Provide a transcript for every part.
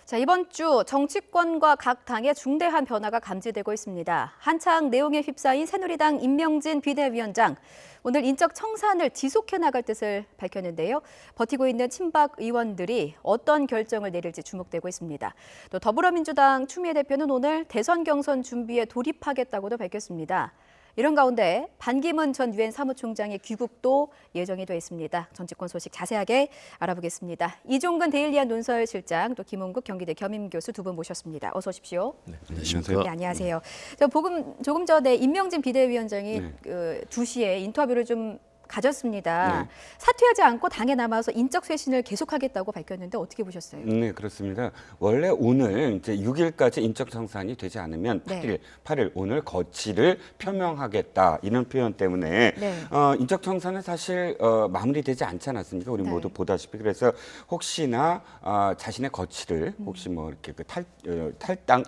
자, 이번 주 정치권과 각 당의 중대한 변화가 감지되고 있습니다. 한창 내용에 휩싸인 새누리당 임명진 비대위원장, 오늘 인적 청산을 지속해 나갈 뜻을 밝혔는데요. 버티고 있는 친박 의원들이 어떤 결정을 내릴지 주목되고 있습니다. 또 더불어민주당 추미애 대표는 오늘 대선 경선 준비에 돌입하겠다고도 밝혔습니다. 이런 가운데 반기문 전 유엔 사무총장의 귀국도 예정이 돼 있습니다. 정치권 소식 자세하게 알아보겠습니다. 이종근 데일리안 논설실장, 또 김홍국 경기대 겸임교수 두 분 모셨습니다. 어서 오십시오. 네, 안녕하세요. 네, 안녕하세요. 조금 전에 임명진 비대위원장이 2시에 인터뷰를 좀 가졌습니다. 네. 사퇴하지 않고 당에 남아서 인적 쇄신을 계속하겠다고 밝혔는데 어떻게 보셨어요? 네, 그렇습니다. 원래 오늘 이제 6일까지 인적 청산이 되지 않으면 8일 오늘 거취를 표명하겠다 이런 표현 때문에 인적 청산은 사실 마무리되지 않지 않았습니까? 우리 모두 보다시피. 그래서 혹시나 자신의 거취를 혹시 뭐 이렇게 그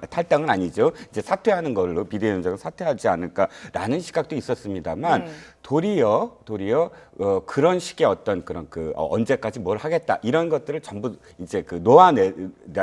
탈당은 아니죠. 이제 사퇴하는 걸로 비대위원장은 사퇴하지 않을까라는 시각도 있었습니다만 도리어 그런 식의 어떤 그런 언제까지 뭘 하겠다 이런 것들을 전부 이제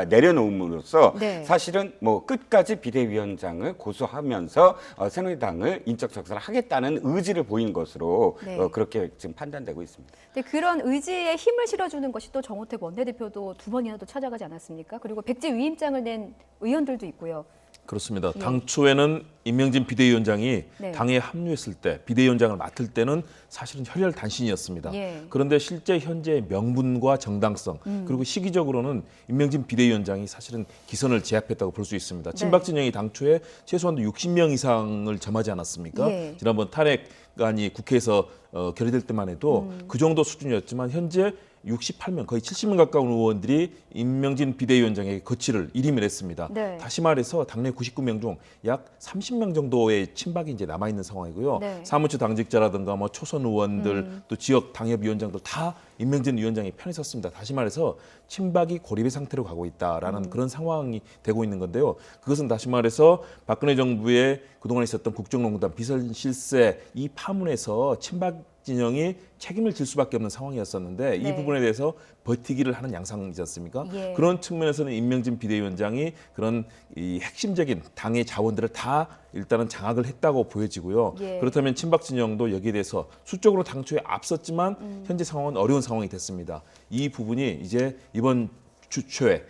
내려놓음으로써 사실은 뭐 끝까지 비대위원장을 고수하면서 새누리당을 인적 청산을 하겠다는 의지를 보인 것으로 그렇게 지금 판단되고 있습니다. 근데 그런 의지에 힘을 실어주는 것이 또 정호택 원내대표도 2번이나 또 찾아가지 않았습니까? 그리고 백지 위임장을 낸 의원들도 있고요. 그렇습니다. 당초에는 임명진 비대위원장이 당에 합류했을 때 비대위원장을 맡을 때는 사실은 혈혈단신이었습니다. 그런데 실제 현재 명분과 정당성 그리고 시기적으로는 임명진 비대위원장이 사실은 기선을 제압했다고 볼 수 있습니다. 친박 진영이 당초에 최소한 60명 이상을 점하지 않았습니까? 지난번 탄핵안이 국회에서 결의될 때만 해도 그 정도 수준이었지만 현재 68명, 거의 70명 가까운 의원들이 임명진 비대위원장에게 거취를 일임을 했습니다. 다시 말해서 당내 99명 중 약 30명 정도의 친박이 이제 남아 있는 상황이고요. 사무처 당직자라든가 뭐 초선 의원들, 또 지역 당협위원장들 다 임명진 위원장의 편에 섰습니다. 다시 말해서 친박이 고립의 상태로 가고 있다라는 그런 상황이 되고 있는 건데요. 그것은 다시 말해서 박근혜 정부의 그동안 있었던 국정농단, 비선 실세 이 파문에서 친박 진영이 책임을 질 수밖에 없는 상황이었었는데 이 부분에 대해서 버티기를 하는 양상이지 않습니까? 그런 측면에서는 임명진 비대위원장이 그런 이 핵심적인 당의 자원들을 다 일단은 장악을 했다고 보여지고요. 그렇다면 친박 진영도 여기에 대해서 수적으로 당초에 앞섰지만 현재 상황은 어려운 상황이 됐습니다. 이 부분이 이제 이번 주 초에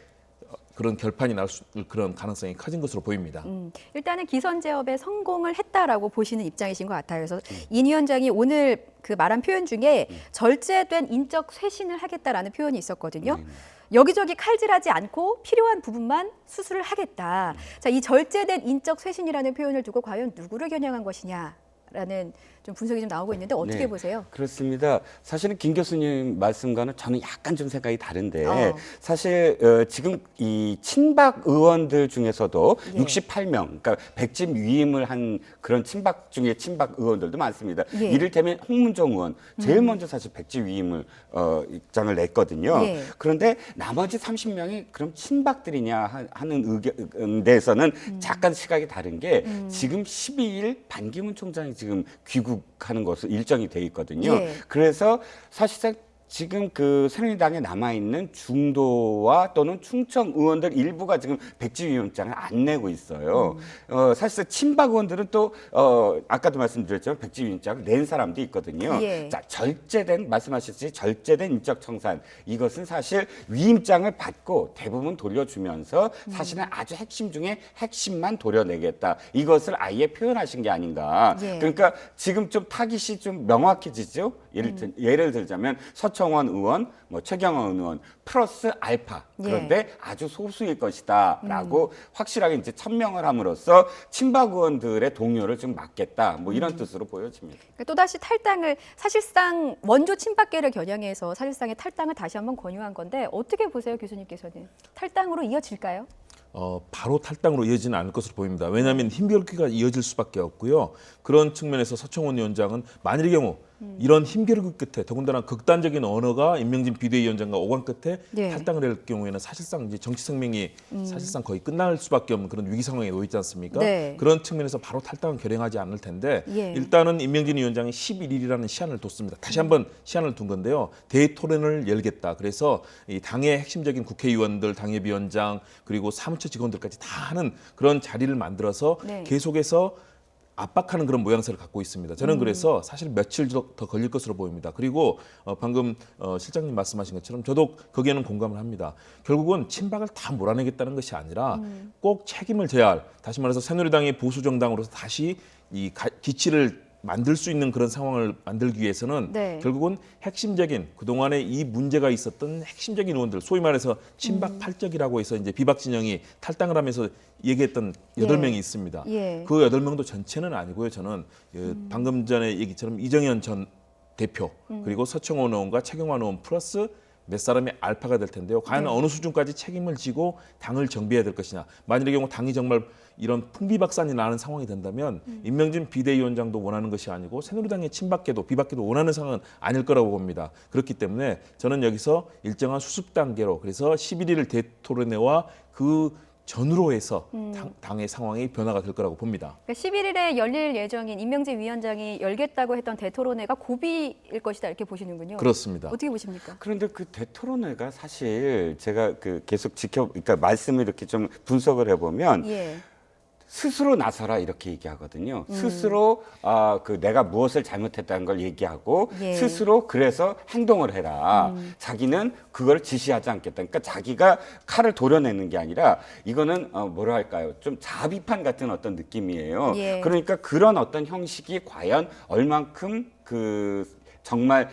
그런 결판이 날 그런 가능성이 커진 것으로 보입니다. 일단은 기선 제압에 성공을 했다라고 보시는 입장이신 것 같아요. 그래서 인 위원장이 오늘 그 말한 표현 중에 절제된 인적 쇄신을 하겠다라는 표현이 있었거든요. 여기저기 칼질하지 않고 필요한 부분만 수술을 하겠다. 자, 이 절제된 인적 쇄신이라는 표현을 두고 과연 누구를 겨냥한 것이냐라는 좀 분석이 좀 나오고 있는데 어떻게 보세요? 그렇습니다. 사실은 김 교수님 말씀과는 저는 약간 좀 생각이 다른데 사실 지금 이 친박 의원들 중에서도 68명, 그러니까 백지 위임을 한 그런 친박 중에 친박 의원들도 많습니다. 이를테면 홍문종 의원, 제일 먼저 사실 백지 위임을 입장을 냈거든요. 그런데 나머지 30명이 그럼 친박들이냐 하는 의견에 대해서는 약간 시각이 다른 게 지금 12일 반기문 총장이 지금 귀국하는 것으로 일정이 돼 있거든요. 그래서 사실상 지금 그 새누리당에 남아있는 중도와 또는 충청 의원들 일부가 지금 백지위원장을 안 내고 있어요. 사실상 친박 의원들은 또 아까도 말씀드렸지만 백지위원장을 낸 사람도 있거든요. 자, 말씀하셨듯이 절제된 인적 청산, 이것은 사실 위임장을 받고 대부분 돌려주면서 사실은 아주 핵심 중에 핵심만 도려내겠다. 이것을 아예 표현하신 게 아닌가. 그러니까 지금 좀 타깃이 좀 명확해지죠. 예를 들자면 서청원 의원, 뭐 최경원 의원 플러스 알파. 그런데 아주 소수일 것이다라고 확실하게 이제 천명을 함으로써 친박 의원들의 동요를 좀 막겠다. 뭐 이런 뜻으로 보여집니다. 그러니까 또다시 탈당을 사실상 원조 친박계를 겨냥해서 사실상의 탈당을 다시 한번 권유한 건데 어떻게 보세요, 교수님께서는? 탈당으로 이어질까요? 바로 탈당으로 이어지는 않을 것으로 보입니다. 왜냐하면 힘겨루기가 이어질 수밖에 없고요. 그런 측면에서 서청원 위원장은 만일의 경우 이런 힘겨루기 끝에 더군다나 극단적인 언어가 임명진 비대위원장과 오간 끝에 네. 탈당을 할 경우에는 사실상 이제 정치 생명이 사실상 거의 끝날 수밖에 없는 그런 위기 상황에 놓여 있지 않습니까? 네. 그런 측면에서 바로 탈당은 결행하지 않을 텐데 예. 일단은 임명진 위원장이 11일이라는 시한을 뒀습니다. 다시 한번 시한을 둔 건데요. 대토론을 열겠다. 그래서 이 당의 핵심적인 국회의원들, 당협위원장 그리고 사무처 직원들까지 다 하는 그런 자리를 만들어서 네. 계속해서 압박하는 그런 모양새를 갖고 있습니다. 저는 그래서 사실 며칠 더 걸릴 것으로 보입니다. 그리고 방금 실장님 말씀하신 것처럼 저도 거기에는 공감을 합니다. 결국은 친박을 다 몰아내겠다는 것이 아니라 꼭 책임을 져야 할, 다시 말해서 새누리당이 보수 정당으로서 다시 이 기치를 만들 수 있는 그런 상황을 만들기 위해서는 네. 결국은 핵심적인 그동안에 이 문제가 있었던 핵심적인 의원들, 소위 말해서 친박 팔적이라고 해서 이제 비박 진영이 탈당을 하면서 얘기했던 예. 8명이 있습니다. 예. 그 8명도 전체는 아니고요. 저는 방금 전에 얘기처럼 이정현 전 대표 그리고 서청원 의원과 최경환 의원 플러스 몇 사람의 알파가 될 텐데요. 과연 네. 어느 수준까지 책임을 지고 당을 정비해야 될 것이냐. 만일의 경우 당이 정말 이런 풍비박산이 나는 상황이 된다면 임명진 비대위원장도 원하는 것이 아니고 새누리당의 친박계도 비박계도 원하는 상황은 아닐 거라고 봅니다. 그렇기 때문에 저는 여기서 일정한 수습 단계로 그래서 11일 대토론회와 그 전후로 해서 당의 상황이 변화가 될 거라고 봅니다. 그러니까 11일에 열릴 예정인 임명진 위원장이 열겠다고 했던 대토론회가 고비일 것이다 이렇게 보시는군요. 그렇습니다. 어떻게 보십니까? 그런데 그 대토론회가 사실 제가 그 계속 그러니까 말씀을 이렇게 좀 분석을 해보면 예. 스스로 나서라 이렇게 얘기하거든요. 스스로 그 내가 무엇을 잘못했다는 걸 얘기하고 예. 스스로 그래서 행동을 해라. 자기는 그걸 지시하지 않겠다. 그러니까 자기가 칼을 도려내는 게 아니라 이거는 뭐라 할까요? 좀 자비판 같은 어떤 느낌이에요. 예. 그러니까 그런 어떤 형식이 과연 얼만큼 정말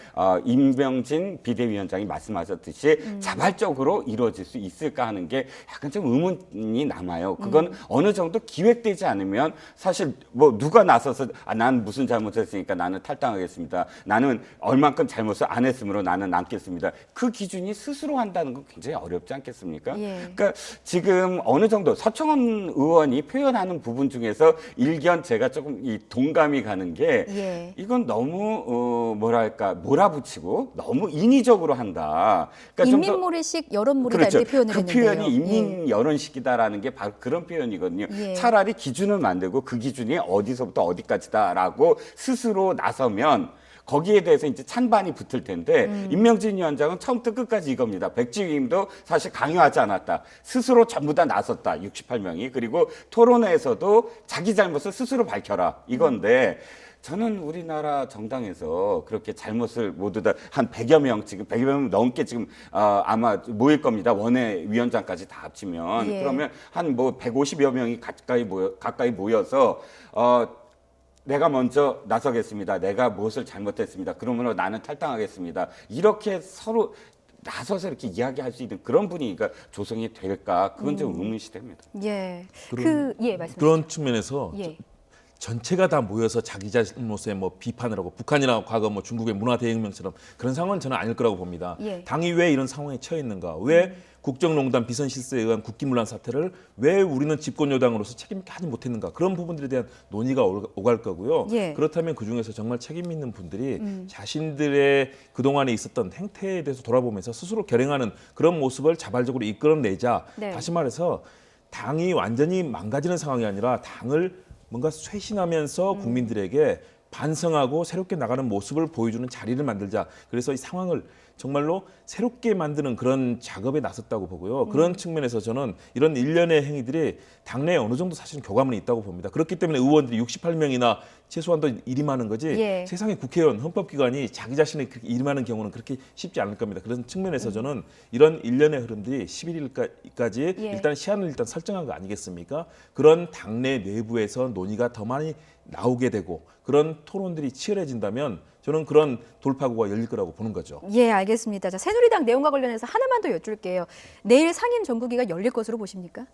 임명진 비대위원장이 말씀하셨듯이 자발적으로 이루어질 수 있을까 하는 게 약간 좀 의문이 남아요. 그건 어느 정도 기획되지 않으면 사실 뭐 누가 나서서 난 무슨 잘못했으니까 나는 탈당하겠습니다. 나는 얼만큼 잘못을 안 했으므로 나는 남겠습니다. 그 기준이 스스로 한다는 건 굉장히 어렵지 않겠습니까? 예. 그러니까 지금 어느 정도 서청원 의원이 표현하는 부분 중에서 일견 제가 조금 이 동감이 가는 게 예. 이건 너무 뭐랄까 몰아붙이고 너무 인위적으로 한다. 그러니까 좀 더 인민몰이식 여론몰이다 그렇죠. 이렇게 표현을 그 했는데요. 표현이 인민 여론식이다라는 게 바로 그런 표현이거든요. 예. 차라리 기준을 만들고 그 기준이 어디서부터 어디까지다라고 스스로 나서면 거기에 대해서 이제 찬반이 붙을 텐데 임명진 위원장은 처음부터 끝까지 이겁니다. 백지위임도 사실 강요하지 않았다. 스스로 전부 다 나섰다. 68명이. 그리고 토론회에서도 자기 잘못을 스스로 밝혀라. 이건데 저는 우리나라 정당에서 그렇게 잘못을 모두 다 한 100여 명 지금 100여 명 넘게 지금 아마 모일 겁니다. 원외 위원장까지 다 합치면 예. 그러면 한 뭐 150여 명이 가까이 모여서 내가 먼저 나서겠습니다. 내가 무엇을 잘못했습니다. 그러므로 나는 탈당하겠습니다. 이렇게 서로 나서서 이렇게 이야기할 수 있는 그런 분위기가 조성이 될까? 그건 좀 의문시됩니다. 예. 그런- 말씀하시죠. 그런 측면에서 예. 전체가 다 모여서 자기 잘못에 뭐 비판을 하고 북한이나 과거 뭐 중국의 문화 대혁명처럼 그런 상황은 저는 아닐 거라고 봅니다. 예. 당이 왜 이런 상황에 처해 있는가? 왜 국정농단 비선 실세에 의한 국기문란 사태를 왜 우리는 집권 여당으로서 책임 있게 하지 못했는가? 그런 부분들에 대한 논의가 오갈 거고요. 예. 그렇다면 그 중에서 정말 책임 있는 분들이 자신들의 그동안에 있었던 행태에 대해서 돌아보면서 스스로 결행하는 그런 모습을 자발적으로 이끌어내자. 네. 다시 말해서 당이 완전히 망가지는 상황이 아니라 당을 뭔가 쇄신하면서 국민들에게 반성하고 새롭게 나가는 모습을 보여주는 자리를 만들자. 그래서 이 상황을 정말로 새롭게 만드는 그런 작업에 나섰다고 보고요. 그런 측면에서 저는 이런 일련의 행위들이 당내에 어느 정도 사실은 교감은 있다고 봅니다. 그렇기 때문에 의원들이 68명이나 최소한 더 일이 많은 거지 예. 세상에 국회의원, 헌법기관이 자기 자신이 그렇게 일이 많은 경우는 그렇게 쉽지 않을 겁니다. 그런 측면에서 저는 이런 일련의 흐름들이 11일까지 예. 일단 시한을 일단 설정한 거 아니겠습니까? 그런 당내 내부에서 논의가 더 많이 나오게 되고 그런 토론들이 치열해진다면 저는 그런 돌파구가 열릴 거라고 보는 거죠. 예, 알겠습니다. 자, 새누리당 내용과 관련해서 하나만 더 여쭐게요. 내일 상임 정국위가 열릴 것으로 보십니까?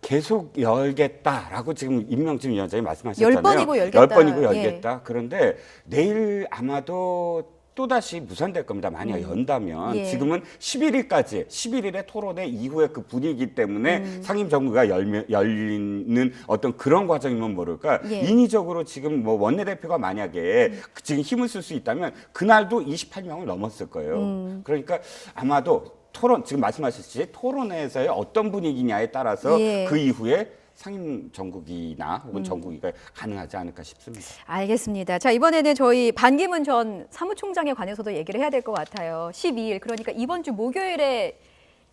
계속 열겠다라고 지금 임명진 위원장이 말씀하셨잖아요. 10번이고 열겠다. 10번이고 예. 열겠다. 그런데 내일 아마도 또다시 무산될 겁니다. 만약 연다면. 예. 지금은 11일까지 11일의 토론회 이후에 그 분위기 때문에 상임 정부가 열리는 어떤 그런 과정이면 모를까. 예. 인위적으로 지금 뭐 원내대표가 만약에 지금 힘을 쓸 수 있다면 그날도 28명을 넘었을 거예요. 그러니까 아마도 토론 지금 말씀하셨듯이 토론회에서의 어떤 분위기냐에 따라서 예. 그 이후에 상임 정국이나 혹은 정국이가 가능하지 않을까 싶습니다. 알겠습니다. 자, 이번에는 저희 반기문 전 사무총장에 관해서도 얘기를 해야 될 것 같아요. 12일, 그러니까 이번 주 목요일에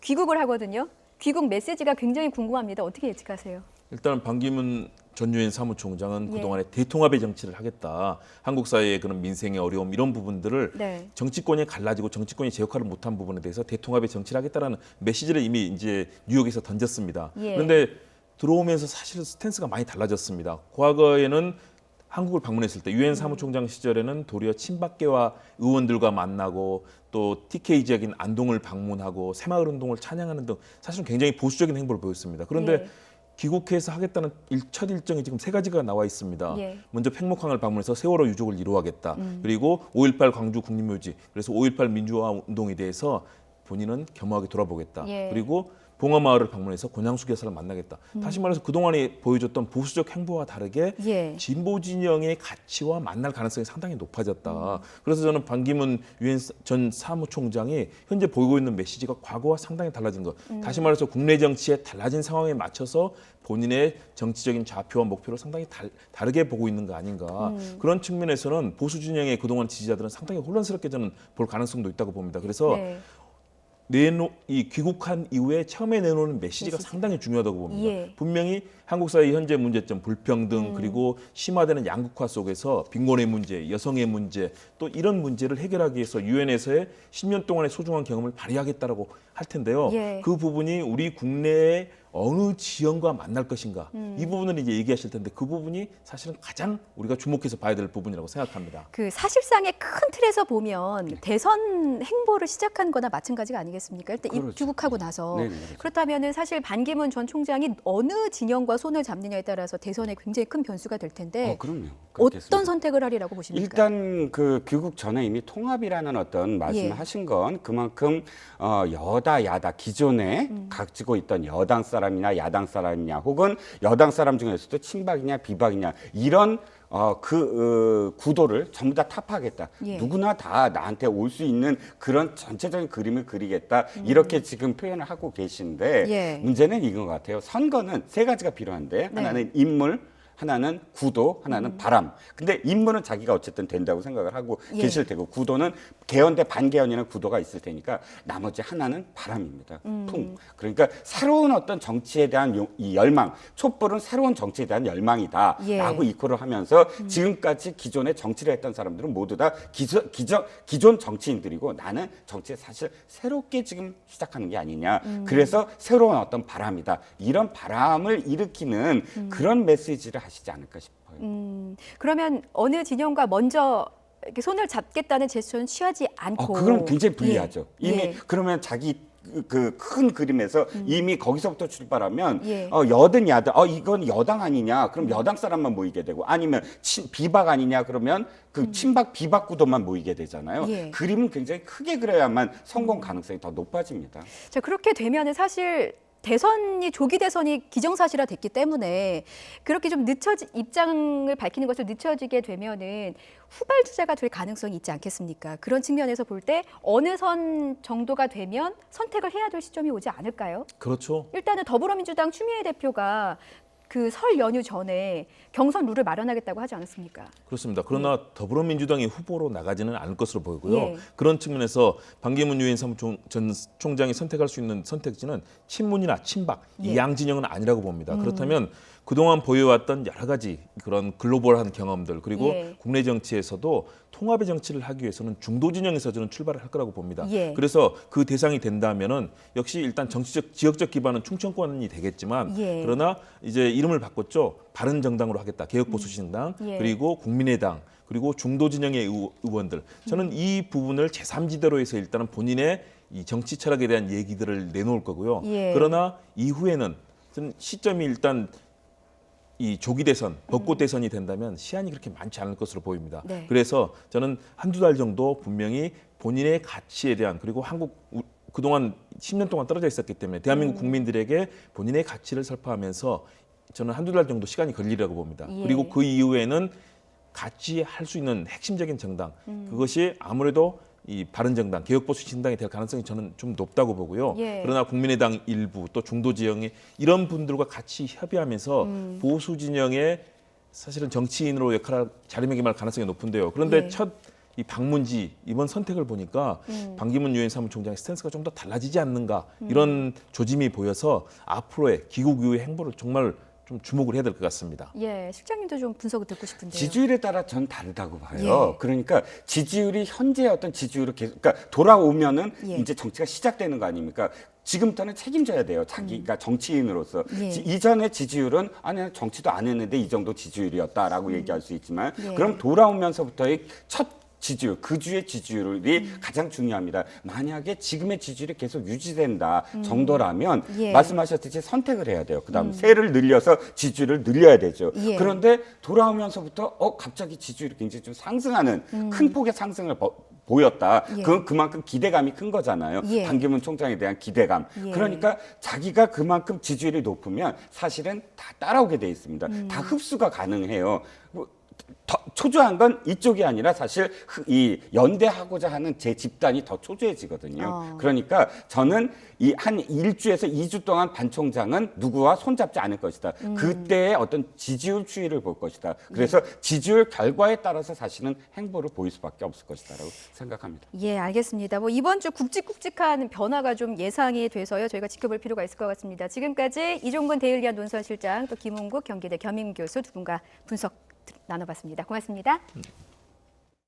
귀국을 하거든요. 귀국 메시지가 굉장히 궁금합니다. 어떻게 예측하세요? 일단 반기문 전 유엔 사무총장은 예. 그동안에 대통합의 정치를 하겠다. 한국 사회의 그런 민생의 어려움 이런 부분들을 네. 정치권이 갈라지고 정치권이 제 역할을 못한 부분에 대해서 대통합의 정치를 하겠다라는 메시지를 이미 이제 뉴욕에서 던졌습니다. 예. 그런데 들어오면서 사실 스탠스가 많이 달라졌습니다. 과거에는 한국을 방문했을 때 유엔 사무총장 시절에는 도리어 친박계와 의원들과 만나고 또 TK 지역인 안동을 방문하고 새마을 운동을 찬양하는 등 사실은 굉장히 보수적인 행보를 보였습니다. 그런데 예. 귀국해서 하겠다는 첫 일정이 지금 3가지가 나와 있습니다. 예. 먼저 팽목항을 방문해서 세월호 유족을 이루하겠다. 그리고 5.18 광주 국립묘지, 그래서 5.18 민주화 운동에 대해서 본인은 겸허하게 돌아보겠다. 예. 그리고 봉화마을을 방문해서 권양수 교사를 만나겠다. 다시 말해서 그동안에 보여줬던 보수적 행보와 다르게 예. 진보 진영의 가치와 만날 가능성이 상당히 높아졌다. 그래서 저는 반기문 유엔 전 사무총장이 현재 보이고 있는 메시지가 과거와 상당히 달라진 것. 다시 말해서 국내 정치의 달라진 상황에 맞춰서 본인의 정치적인 좌표와 목표를 상당히 다르게 보고 있는 거 아닌가. 그런 측면에서는 보수 진영의 그동안 지지자들은 상당히 혼란스럽게 저는 볼 가능성도 있다고 봅니다. 그래서 네. 이 귀국한 이후에 처음에 내놓는 메시지가 상당히 중요하다고 봅니다. 예. 분명히 한국 사회 현재 문제점, 불평등 그리고 심화되는 양극화 속에서 빈곤의 문제, 여성의 문제 또 이런 문제를 해결하기 위해서 유엔에서의 10년 동안의 소중한 경험을 발휘하겠다라고 할 텐데요. 예. 그 부분이 우리 국내의 어느 지형과 만날 것인가 이 부분을 이제 얘기하실 텐데 그 부분이 사실은 가장 우리가 주목해서 봐야 될 부분이라고 생각합니다. 그 사실상의 큰 틀에서 보면 대선 행보를 시작한 거나 마찬가지가 아니겠습니까? 일단 그렇죠. 귀국하고 나서. 네네, 그렇죠. 그렇다면은 사실 반기문 전 총장이 어느 진영과 손을 잡느냐에 따라서 대선에 굉장히 큰 변수가 될 텐데 그럼요. 어떤 그렇겠습니다. 선택을 하리라고 보십니까? 일단 그 귀국 전에 이미 통합이라는 어떤 말씀을 예. 하신 건 그만큼 여다 야다 기존에 가지고 있던 여당 사람이나 야당 사람이냐 혹은 여당 사람 중에서도 친박이냐 비박이냐 이런 구도를 전부 다 타파하겠다. 예. 누구나 다 나한테 올 수 있는 그런 전체적인 그림을 그리겠다. 이렇게 지금 표현을 하고 계신데 예. 문제는 이건 것 같아요. 선거는 3가지가 필요한데 네. 하나는 인물, 하나는 구도, 하나는 바람. 근데 인물은 자기가 어쨌든 된다고 생각을 하고 예. 계실 테고 구도는 개헌 대 반개헌이라는 구도가 있을 테니까 나머지 하나는 바람입니다. 풍. 그러니까 새로운 어떤 정치에 대한 이 열망, 촛불은 새로운 정치에 대한 열망이다. 예. 라고 이코를 하면서 지금까지 기존에 정치를 했던 사람들은 모두 다 기존 정치인들이고 나는 정치에 사실 새롭게 지금 시작하는 게 아니냐. 그래서 새로운 어떤 바람이다. 이런 바람을 일으키는 그런 메시지를 하시지 않을까 싶어요. 그러면 어느 진영과 먼저 이렇게 손을 잡겠다는 제스처는 취하지 않고. 그건 굉장히 불리하죠. 예. 이미 예. 그러면 자기 그 큰 그림에서 이미 거기서부터 출발하면 예. 여든 야든 이건 여당 아니냐 그럼 여당 사람만 모이게 되고 아니면 비박 아니냐 그러면 그 친박 비박 구도만 모이게 되잖아요. 예. 그림은 굉장히 크게 그려야만 성공 가능성이 더 높아집니다. 자, 그렇게 되면은 사실 조기 대선이 기정사실화 됐기 때문에 그렇게 좀 입장을 밝히는 것을 늦춰지게 되면은 후발주자가 될 가능성이 있지 않겠습니까? 그런 측면에서 볼 때 어느 선 정도가 되면 선택을 해야 될 시점이 오지 않을까요? 그렇죠. 일단은 더불어민주당 추미애 대표가 그 설 연휴 전에 경선 룰을 마련하겠다고 하지 않았습니까? 그렇습니다. 그러나 더불어민주당이 후보로 나가지는 않을 것으로 보이고요. 예. 그런 측면에서 반기문 유엔 사무총 전 총장이 선택할 수 있는 선택지는 친문이나 친박 예. 이 양 진영은 아니라고 봅니다. 그렇다면 그동안 보여왔던 여러 가지 그런 글로벌한 경험들 그리고 예. 국내 정치에서도 통합의 정치를 하기 위해서는 중도 진영에서 저는 출발을 할 거라고 봅니다. 예. 그래서 그 대상이 된다면은 역시 일단 정치적 지역적 기반은 충청권이 되겠지만 예. 그러나 이제 이름을 바꿨죠. 바른정당으로 하겠다. 개혁보수신당 예. 그리고 국민의당 그리고 중도 진영의 의원들 저는 이 부분을 제3지대로 해서 일단은 본인의 이 정치 철학에 대한 얘기들을 내놓을 거고요. 예. 그러나 이후에는 저는 시점이 일단 이 조기 대선, 벚꽃 대선이 된다면 시한이 그렇게 많지 않을 것으로 보입니다. 네. 그래서 저는 한두 달 정도 분명히 본인의 가치에 대한 그리고 그동안 10년 동안 떨어져 있었기 때문에 대한민국 국민들에게 본인의 가치를 설파하면서 저는 한두 달 정도 시간이 걸리라고 봅니다. 예. 그리고 그 이후에는 같이 할 수 있는 핵심적인 정당 그것이 아무래도 이 바른정당, 개혁보수 신당이 될 가능성이 저는 좀 높다고 보고요. 예. 그러나 국민의당 일부 또 중도 지형의 이런 분들과 같이 협의하면서 보수 진영의 사실은 정치인으로 자리매김할 가능성이 높은데요. 그런데 예. 첫 이 방문지 이번 선택을 보니까 반기문 유엔 사무총장의 스탠스가 좀 더 달라지지 않는가 이런 조짐이 보여서 앞으로의 귀국 이후의 행보를 정말 좀 주목을 해야 될 것 같습니다. 예, 실장님도 좀 분석을 듣고 싶은데요. 지지율에 따라 전 다르다고 봐요. 예. 그러니까 지지율이 현재 어떤 지지율을 계속, 그러니까 돌아오면은 예. 이제 정치가 시작되는 거 아닙니까? 지금부터는 책임져야 돼요. 자기가 정치인으로서. 예. 이전의 지지율은 아니 정치도 안 했는데 이 정도 지지율이었다라고 얘기할 수 있지만 예. 그럼 돌아오면서부터의 첫 지지율, 그 주의 지지율이 가장 중요합니다. 만약에 지금의 지지율이 계속 유지된다 정도라면 예. 말씀하셨듯이 선택을 해야 돼요. 그다음 세를 늘려서 지지율을 늘려야 되죠. 예. 그런데 돌아오면서부터 갑자기 지지율이 굉장히 좀 상승하는 큰 폭의 상승을 보였다. 예. 그건 그만큼 기대감이 큰 거잖아요. 예. 반기문 총장에 대한 기대감. 예. 그러니까 자기가 그만큼 지지율이 높으면 사실은 다 따라오게 돼 있습니다. 다 흡수가 가능해요. 더 초조한 건 이쪽이 아니라 사실 이 연대하고자 하는 제 집단이 더 초조해지거든요. 그러니까 저는 이 한 1주에서 2주 동안 반 총장은 누구와 손잡지 않을 것이다. 그때의 어떤 지지율 추이를 볼 것이다. 그래서 지지율 결과에 따라서 사실은 행보를 보일 수밖에 없을 것이다라고 생각합니다. 예, 알겠습니다. 뭐 이번 주 굵직굵직한 변화가 좀 예상이 돼서요. 저희가 지켜볼 필요가 있을 것 같습니다. 지금까지 이종근 대일리안 논설실장 또 김웅국 경기대 겸임교수 두 분과 분석 나눠봤습니다. 고맙습니다.